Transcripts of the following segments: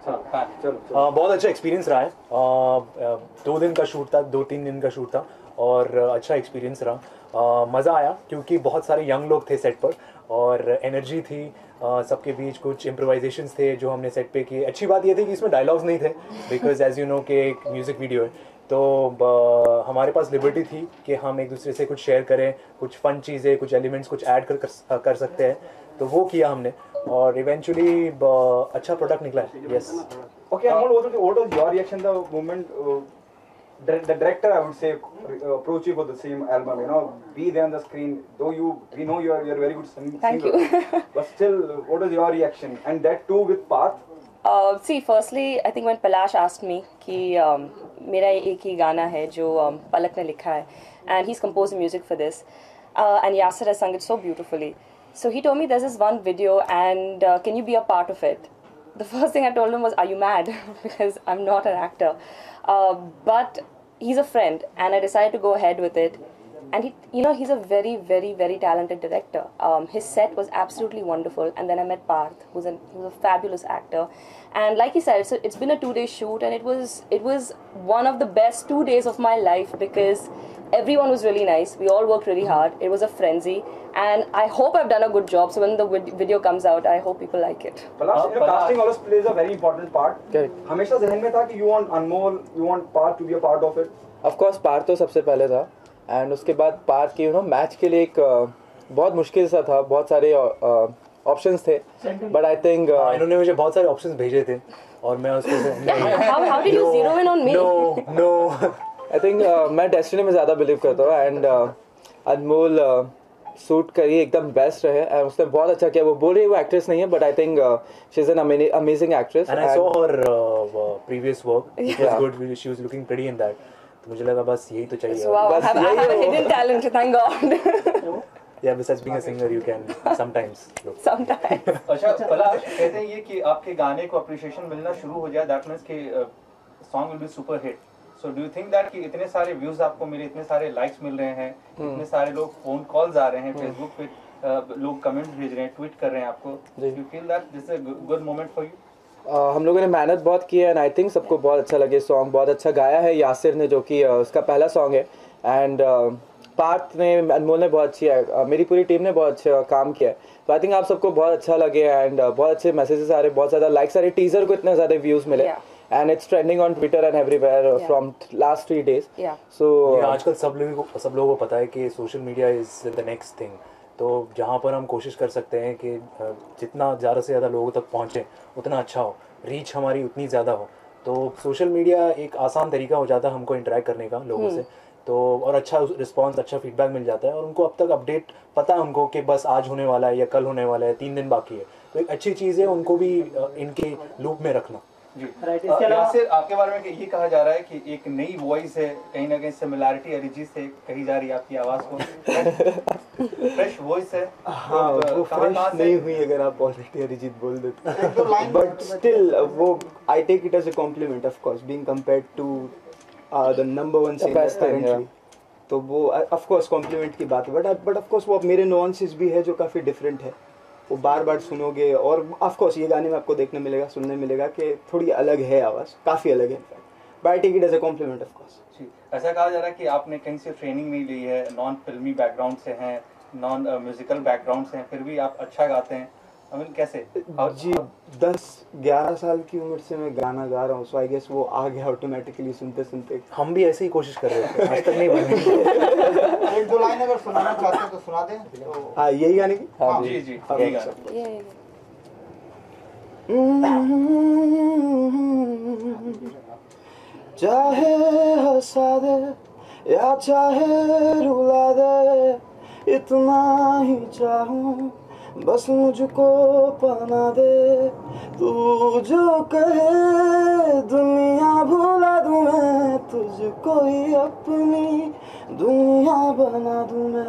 बहुत अच्छा एक्सपीरियंस रहा है। 2 दिन का शूट था, 2-3 दिन का शूट था और अच्छा एक्सपीरियंस रहा। मज़ा आया क्योंकि बहुत सारे यंग लोग थे सेट पर और एनर्जी थी सबके बीच। कुछ इम्प्रोवाइजेशंस थे जो हमने सेट पे किए। अच्छी बात ये थी कि इसमें डायलॉग्स नहीं थे बिकॉज एज यू नो कि एक म्यूज़िक वीडियो है, तो हमारे पास लिबर्टी थी कि हम एक दूसरे से कुछ शेयर करें, कुछ फ़न चीज़ें, कुछ एलिमेंट्स कुछ ऐड कर सकते हैं, तो वो किया हमने और इवेंचुअली अच्छा प्रोडक्ट निकला है। Yes. Okay, Anmol, what was your reaction the moment the director, I would say, approach you for the same album? You know, be there on the screen. Though we know you're a very good singer. Thank you. But still, what was your reaction? And that too with Parth. See, firstly, I think when Palash asked me कि मेरा एक ही गाना है जो पलक ने लिखा है, and he's composed the music for this, and Yasser has sung it so beautifully. So he told me there's this one video, and can you be a part of it? The first thing I told him was, "Are you mad?" Because I'm not an actor. But he's a friend, and I decided to go ahead with it. And he's a very, very, very talented director. His set was absolutely wonderful. And then I met Parth, who's a fabulous actor. And like he said, it's been a 2-day shoot, and it was one of the best 2 days of my life because everyone was really nice. We all worked really hard. It was a frenzy, and I hope I've done a good job. So when the video comes out, I hope people like it. Palash, casting always plays a very important part. Correct. हमेशा ज़हन में था कि you want Anmol, you want Parth to be a part of it. Of course, Partha तो सबसे पहले था and उसके बाद पार्थ की मैच के लिए एक बहुत मुश्किल सा था, बहुत सारे ऑप्शंस थे बट आई थिंक इन्होंने मुझे बहुत सारे ऑप्शंस भेजे थे और मैं उसको How did you zero in on me? No I think मैं डेस्टिनी में ज़्यादा बिलीव करता हूँ एंड अनमोल सूट करिए एकदम बेस्ट रहे एंड उसने बहुत अच्छा किया। वो बोल रही है वो एक्ट्रेस नहीं है but I think she is an amazing actress and I saw her previous work, it was good, she was looking pretty in that, तो मुझे लगा बस यही तो चाहिए। Wow, I have a hidden talent, thank God. Yeah, besides being a singer, you can sometimes look. Sometimes. अच्छा, पलाश कहते हैं ये कि आपके गाने को अप्रिशिएशन मिलना शुरू हो जाए, दैट मींस कि song will be super hit. So do you think that कि इतने सारे व्यूज आपको मिले, इतने सारे लाइक्स मिल रहे हैं, इतने सारे लोग फोन कॉल्स आ रहे हैं, फेसबुक पे लोग कमेंट्स भेज रहे हैं, ट्वीट कर रहे हैं आपको, you feel that this is a good moment for you? हम लोगों ने मेहनत बहुत की है एंड आई थिंक सबको बहुत अच्छा लगे। सॉन्ग बहुत अच्छा गाया है यासिर ने, जो कि उसका पहला सॉन्ग है एंड पार्थ ने, अनमोल ने बहुत अच्छी है, मेरी पूरी टीम ने बहुत अच्छा काम किया है। तो आई थिंक आप सबको बहुत अच्छा लगे एंड बहुत अच्छे मैसेजेस आ रहे, बहुत ज़्यादा लाइक्स आ रहे, टीजर को इतने ज़्यादा व्यूज़ मिले and it's trending on Twitter and everywhere from last 3 days. सो आजकल सब लोगों को पता है कि social media is the next thing, तो जहाँ पर हम कोशिश कर सकते हैं कि जितना ज़्यादा से ज़्यादा लोगों तक पहुँचे उतना अच्छा हो, रीच हमारी उतनी ज़्यादा हो, तो सोशल मीडिया एक आसान तरीका हो जाता है हमको इंटरेक्ट करने का लोगों से, तो और अच्छा रिस्पांस, अच्छा फीडबैक मिल जाता है और उनको अब तक अपडेट पता है उनको कि बस आज होने वाला है या कल होने वाला है, 3 दिन बाकी है, तो एक अच्छी चीज़ है उनको भी इनके लूप में रखना। जी, यासिर, आपके बारे में ये कहा जा रहा है कि एक नई वॉइस है, कहीं ना कहीं सिमिलैरिटी अरिजीत से कही जा रही है आपकी आवाज़ को, फ्रेश वॉइस है। हाँ, वो फ्रेश नहीं हुई अगर आप ऑलरेडी अरिजीत बोल देते, बट स्टिल वो I take it as a compliment of course being compared to the number 1 singer currently, तो वो ऑफ कोर्स कॉम्प्लीमेंट की बात है बट ऑफ कोर्स वो मेरे नुआंसेस भी है जो काफ़ी डिफरेंट है, वो बार बार सुनोगे और ऑफ कोर्स ये गाने में आपको देखने मिलेगा, सुनने मिलेगा कि थोड़ी अलग है आवाज़, काफ़ी अलग है in fact, but I take it as a compliment of course. ऐसा कहा जा रहा है कि आपने कहीं से ट्रेनिंग नहीं ली है, नॉन फिल्मी बैकग्राउंड से हैं, नॉन म्यूजिकल बैकग्राउंड से हैं, फिर भी आप अच्छा गाते हैं, आई मीन कैसे? जी 10-11 साल की उम्र से मैं गाना गा रहा हूँ, सो आई गेस वो आ गया ऑटोमेटिकली सुनते सुनते। हम भी ऐसे ही कोशिश कर रहे थे, आज तक नहीं बने। एक दो लाइन अगर सुनाना चाहते हैं तो सुना दें। हाँ, यही गाने की? हाँ जी जी, यही गाना। चाहे हंसा दे या चाहे रुला दे, इतना ही चाहूं बस मुझको पना दे, तू जो कहे दुनिया भुला दूं मैं, तुझको ही अपनी दुनिया बना दूं मैं।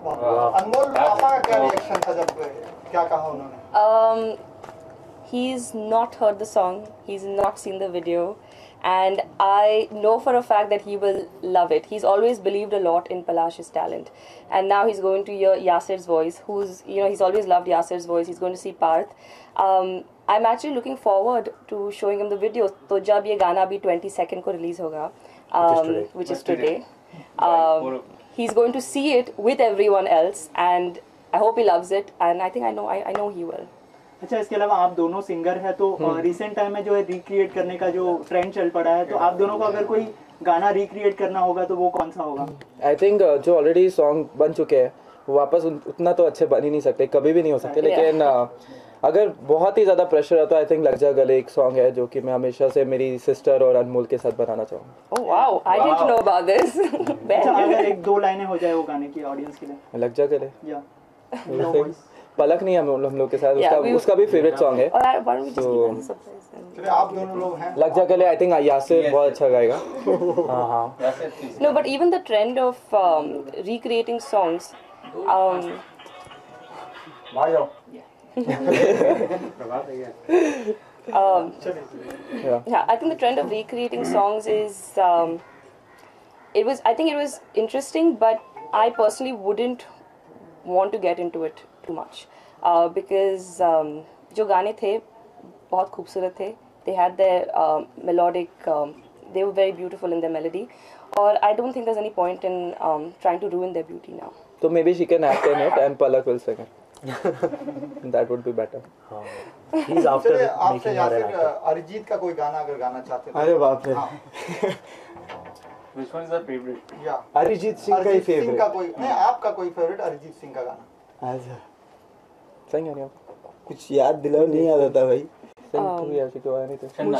अनमोल, पापा का क्या रिएक्शन था जब क्या कहा उन्होंने? he's not heard the song, he's not seen the video, and I know for a fact that he will love it. He's always believed a lot in Palash's talent, and now he's going to hear Yasir's voice, who's, you know, he's always loved Yasir's voice. He's going to see Parth. I'm actually looking forward to showing him the video. तो जब ये गाना भी 22nd को release होगा, which is today. He's going to see it with everyone else, and I hope he loves it, and I know he will. अच्छा, इसके अलावा आप दोनों सिंगर हैं, तो रिसेंट टाइम में जो है रिक्रिएट करने का जो ट्रेंड चल पड़ा है, तो आप दोनों को अगर कोई गाना रिक्रिएट करना होगा तो वो कौन सा होगा? आई थिंक जो ऑलरेडी सॉन्ग बन चुके हैं वो वापस उतना तो अच्छे बन ही नहीं सकते, कभी भी नहीं हो सकते, लेकिन अगर बहुत ही ज़्यादा प्रेशर है तो आई थिंक लग जा गले एक सॉन्ग है जो कि मैं हमेशा से मेरी सिस्टर और अनमोल के साथ बनाना चाहूँगा। Oh wow, I didn't know about this. अच्छा, अगर एक दो लाइनें हो जाए वो गाने की ऑडियंस के लिए। लग जा गले या पलक नहीं हम लोग के साथ, उसका भी फेवरेट सॉन्ग है, चलिए आप दोनों लोग हैं। लग जा गले आई थिंक यासिर बहुत अच्छा गाएगा। No, but even the trend of recreating songs, yeah, I think the trend of recreating songs is I think it was interesting, but I personally wouldn't want to get into it too much because जो गाने थे बहुत खूबसूरत थे, they had their melodic, they were very beautiful in their melody, और I don't think there's any point in trying to ruin their beauty now. So maybe she can act in it and Palak will sing it. That would be better. He's after चलिए आपसे making या her फिर an actor. Arijit का कोई गाना अगर गाना चाहते हैं। अरे बाप रे, Which one is your favorite? या अरिजीत सिंह का ही अरिजीत सिंह का फेवरेट। कोई नहीं, आपका कोई फेवरेट अरिजीत सिंह का गाना? अच्छा, Sing any of कुछ याद दिलाओ, नहीं याद आता भाई। sing to me ऐसे क्यों आया नहीं तो चन्ना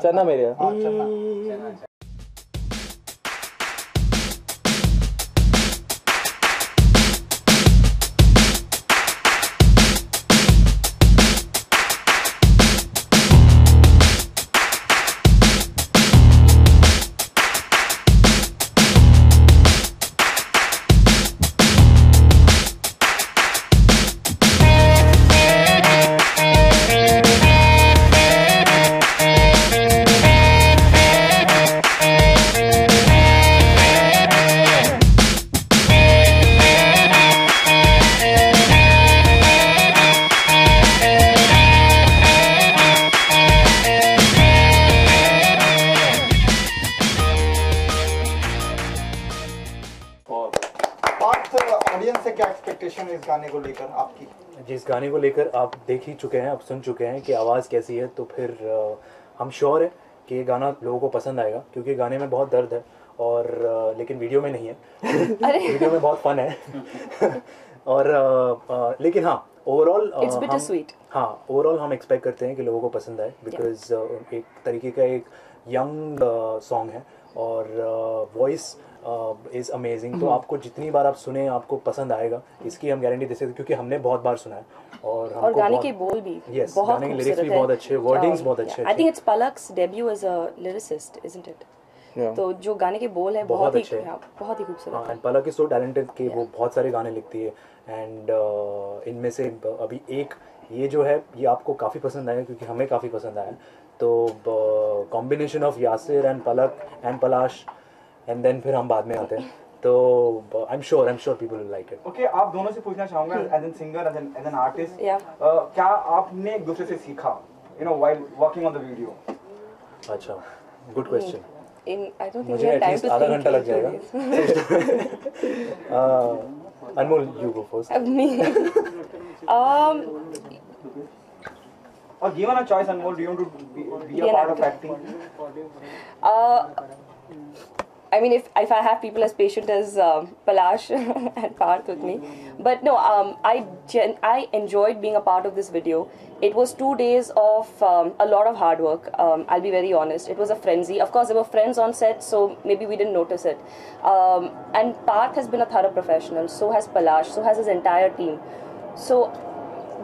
चन्ना मेरे हाँ चलना। ऑडियंस से क्या एक्सपेक्टेशन है इस गाने को लेकर आपकी? जिस गाने को लेकर आप देख ही चुके हैं, आप सुन चुके हैं कि आवाज़ कैसी है, तो फिर हम श्योर है कि ये गाना लोगों को पसंद आएगा, क्योंकि गाने में बहुत दर्द है और लेकिन वीडियो में नहीं है। वीडियो में बहुत फन है और लेकिन हाँ ओवरऑल हाँ ओवरऑल हम एक्सपेक्ट करते हैं कि लोगों को पसंद आए, बिकॉज एक तरीके का एक यंग सॉन्ग है और वॉइस इज़ अमेजिंग। तो आपको जितनी बार आप सुने आपको पसंद आएगा, इसकी हम गारंटी दे सकते हैं, क्योंकि हमने बहुत बार सुना है और गाने के बोल भी बहुत गाने के लिरिक्स भी बहुत अच्छे, वर्डिंग्स बहुत अच्छे। I think it's पलक्स debut as a lyricist, isn't it? तो जो गाने के बोल है बहुत ही खूबसूरत है। पलक इज सो टैलेंटेड कि वो बहुत सारे गाने लिखती है एंड इनमें से अभी एक ये जो है ये आपको काफ़ी पसंद आएगा, क्योंकि हमें काफ़ी पसंद आया। Combination of Yasir and Palak and Palash and then फिर हम बाद में आते हैं, तो I am sure people will like it. Okay, आप दोनों से पूछना चाहूंगा as an singer, as an artist, क्या आपने एक दूसरे से सीखा, you know, while working on the video? अच्छा, good question. I don't think मुझे एटलीस्ट आधा घंटा लग जाएगा। अनमोल, you go first. Or given a choice, Anmol, do you want to be a part of acting? I mean, if I have people as patient as Palash and Parth with me, but no, I enjoyed being a part of this video. It was 2 days of a lot of hard work. I'll be very honest. It was a frenzy. Of course, there were friends on set, so maybe we didn't notice it. And Parth has been a thorough professional. So has Palash. So has his entire team. So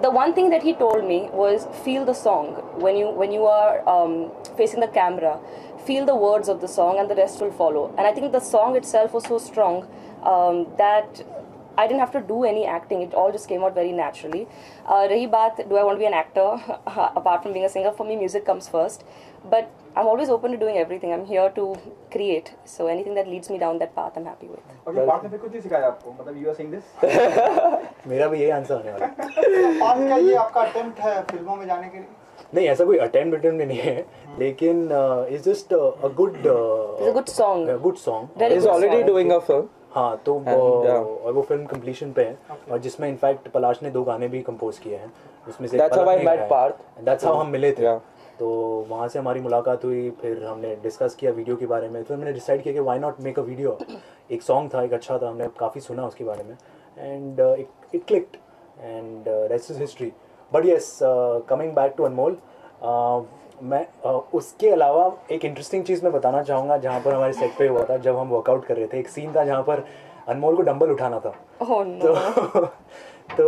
the one thing that he told me was feel the song when you are facing the camera. Feel the words of the song and the rest will follow. And I think the song itself was so strong that I didn't have to do any acting. It all just came out very naturally. Rahi baat, do I want to be an actor? Apart from being a singer, for me, music comes first. But I'm always open to doing everything. I'm here to create. So anything that leads me down that path, I'm happy with. Okay, Parth ने फिर कुछ नहीं सिखाया आपको? मतलब you are saying this? मेरा भी यही आंसर होने वाला है। पार्थ, क्या ये आपका अटेम्प्ट है फिल्मों में जाने के लिए? नहीं, ऐसा कोई अटेम्प्ट नहीं है, लेकिन it's just a good good song. He's already doing a film. हाँ, तो और वो फिल्म कंप्लीशन पे है, और जिसमें इनफैक्ट पलाश ने 2 गाने भी कंपोज किए हैं, जिसमें से That's how I met Parth. That's how हम मिले थे। तो वहाँ से हमारी मुलाकात हुई, फिर हमने डिस्कस किया वीडियो के बारे में, फिर हमने डिसाइड किया कि why not make a video. एक सॉन्ग था, एक अच्छा था, हमने काफ़ी सुना उसके बारे में, and it clicked, and that's is history. But yes, coming back to अनमोल, मैं उसके अलावा एक इंटरेस्टिंग चीज़ मैं बताना चाहूँगा, जहाँ पर हमारे सेट पे हुआ था, जब हम वर्कआउट कर रहे थे, एक सीन था जहाँ पर अनमोल को डंबल उठाना था। Oh, no. तो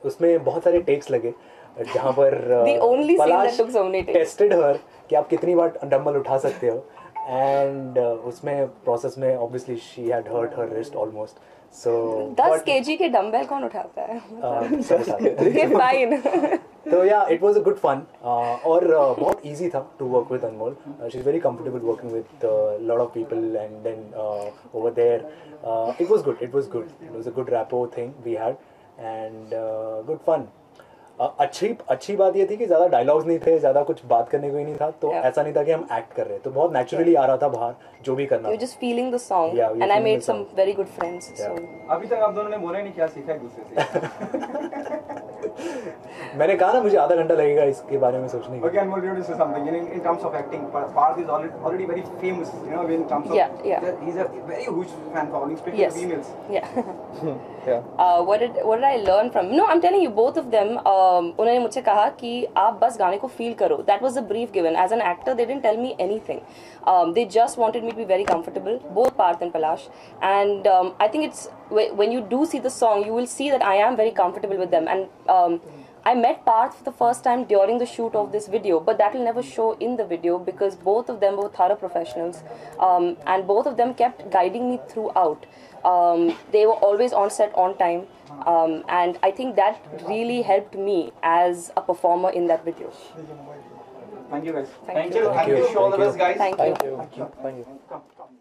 उसमें बहुत सारे टेक्स लगे, जहाँ पर पलाश टेस्टेड हर कि आप कितनी बार डंबल उठा सकते हो, एंड उसमें प्रोसेस में obviously she had hurt her wrist almost. So 10 kg के डंबल कौन उठाता है? फाइन। तो या it was a good fun, और बहुत इजी था to work with Anmol. She is very comfortable working with lot of people, and then over there it was good, it was a good rapport thing we had, and good fun. अच्छी बात ये थी कि ज़्यादा dialogues नहीं थे, ज़्यादा कुछ बात करने को ही नहीं था, तो ऐसा नहीं था कि हम एक्ट कर रहे, तो बहुत नेचुरली आ रहा था बाहर जो भी करना। You're just feeling the song, and I made some very good friends. So अभी तक आप दोनों ने बोला नहीं क्या सीखा एक दूसरे से? मैंने कहा ना, मुझे आधा घंटा लगेगा इसके बारे में सोचने के। Okay, Anmol, you want to say something? In terms of acting, Parth is already very famous. You know, in terms of he's a very huge fan following, especially females. What did I learn from? No, I'm telling you, both of them. उन्होंने मुझसे कहा कि आप बस गाने को feel करो. That was the brief given. As an actor, they didn't tell me anything. They just wanted me to be very comfortable, both Parth and Palash. And I think it's when you do see the song, you will see that I am very comfortable with them. And I met Parth for the first time during the shoot of this video, but that will never show in the video because both of them were thorough professionals, and both of them kept guiding me throughout. They were always on set on time, and I think that really helped me as a performer in that video. Thank you guys. Thank you. Thank you. All the best, guys. Thank you. Thank you. Come.